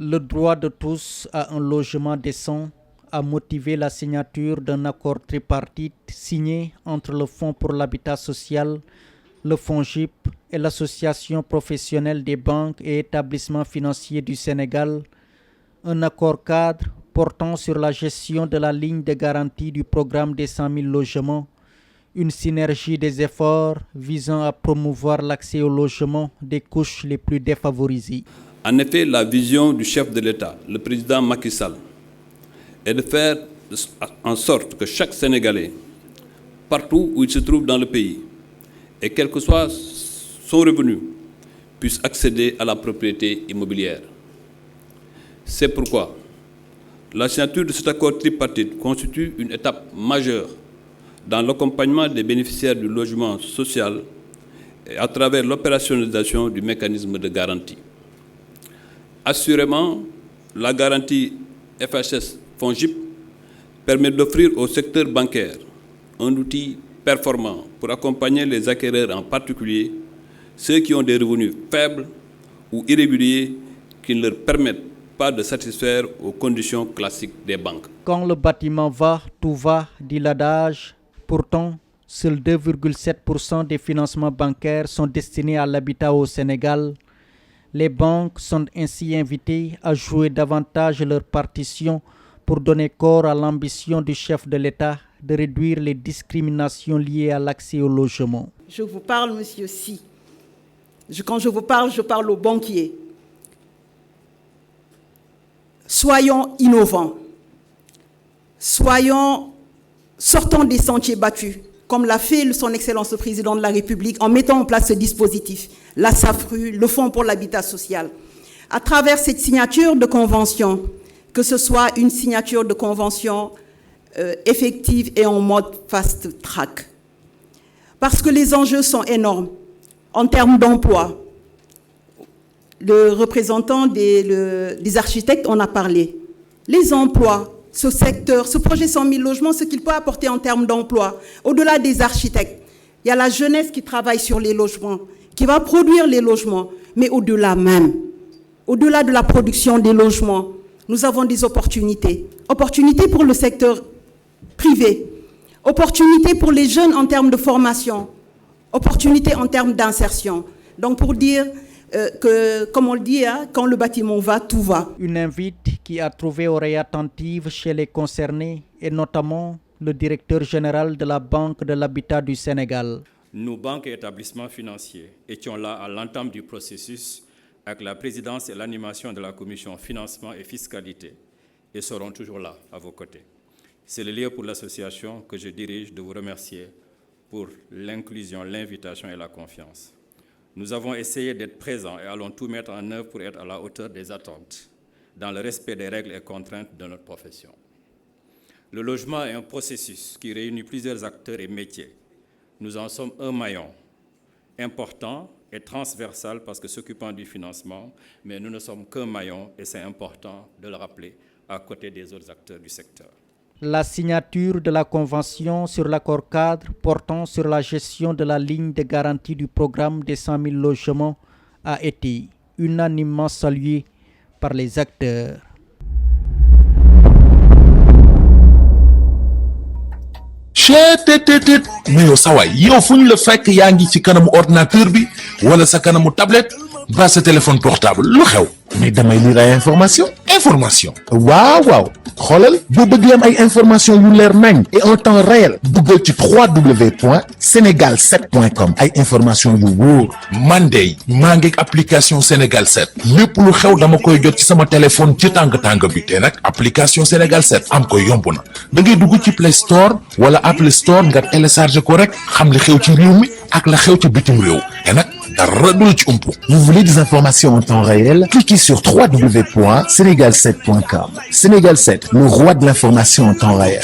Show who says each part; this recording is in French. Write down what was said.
Speaker 1: Le droit de tous à un logement décent a motivé la signature d'un accord tripartite signé entre le Fonds pour l'habitat social, le FONGIP et l'Association professionnelle des banques et établissements financiers du Sénégal, un accord cadre portant sur la gestion de la ligne de garantie du programme des 100 000 logements, une synergie des efforts visant à promouvoir l'accès au logement des couches les plus défavorisées.
Speaker 2: En effet, la vision du chef de l'État, le président Macky Sall, est de faire en sorte que chaque Sénégalais, partout où il se trouve dans le pays, et quel que soit son revenu, puisse accéder à la propriété immobilière. C'est pourquoi la signature de cet accord tripartite constitue une étape majeure dans l'accompagnement des bénéficiaires du logement social et à travers l'opérationnalisation du mécanisme de garantie. Assurément, la garantie FHS-FONGIP permet d'offrir au secteur bancaire un outil performant pour accompagner les acquéreurs, en particulier ceux qui ont des revenus faibles ou irréguliers qui ne leur permettent pas de satisfaire aux conditions classiques des banques.
Speaker 1: Quand le bâtiment va, tout va, dit l'adage. Pourtant, seuls 2,7% des financements bancaires sont destinés à l'habitat au Sénégal. Les banques sont ainsi invitées à jouer davantage leur partition pour donner corps à l'ambition du chef de l'État de réduire les discriminations liées à l'accès au logement.
Speaker 3: Je vous parle, monsieur Sy. Quand je vous parle, je parle aux banquiers. Soyons innovants. Sortons des sentiers battus, comme l'a fait son Excellence le Président de la République en mettant en place ce dispositif, la SAFRU, le Fonds pour l'habitat social. À travers cette signature de convention, que ce soit une signature de convention effective et en mode fast track. Parce que les enjeux sont énormes en termes d'emploi. Le représentant des architectes en a parlé. Les emplois, ce secteur, ce projet 100 000 logements, ce qu'il peut apporter en termes d'emploi, au-delà des architectes, il y a la jeunesse qui travaille sur les logements, qui va produire les logements, mais au-delà même, au-delà de la production des logements, nous avons des opportunités. Opportunités pour le secteur privé, opportunités pour les jeunes en termes de formation, opportunités en termes d'insertion. Donc pour dire que, comme on le dit, quand le bâtiment va, tout va.
Speaker 1: Une invite qui a trouvé oreille attentive chez les concernés et notamment le directeur général de la Banque de l'Habitat du Sénégal.
Speaker 4: Nous, banques et établissements financiers, étions là à l'entame du processus avec la présidence et l'animation de la commission financement et fiscalité et seront toujours là à vos côtés. C'est le lieu pour l'association que je dirige de vous remercier pour l'inclusion, l'invitation et la confiance. Nous avons essayé d'être présents et allons tout mettre en œuvre pour être à la hauteur des attentes, dans le respect des règles et contraintes de notre profession. Le logement est un processus qui réunit plusieurs acteurs et métiers. Nous en sommes un maillon important et transversal parce que s'occupant du financement, mais nous ne sommes qu'un maillon et c'est important de le rappeler à côté des autres acteurs du secteur.
Speaker 1: La signature de la convention sur l'accord cadre portant sur la gestion de la ligne de garantie du programme des 100 000 logements a été unanimement saluée par les acteurs.
Speaker 5: mais yow sa waay yow fu ñu la fekk yaa ngi ci kanamu ordinateur bi wala sa kanamu tablette ba sa téléphone portable lu xew mais damay lire ay information waaw xoolal boo bëgg am ay information yu leer nañ et en temps réel duggal ci www.senegal7.com ay information yu wóor man de maa ngi application Sénégal 7 lépp lu xew dama koy jot ci sama téléphone ci tàng bi te nag application Sénégal 7 am ko yomb na da ngay dugg ci Play Store wala Apple Store nga télécharger ko rek xam li xew ci réew mi ak la xew ci bitim réew te nag dara du la ci umpu. Vous voulez des informations en temps réel? Cliquez sur www.senegal7.com. Sénégal 7, le roi de l'information en temps réel.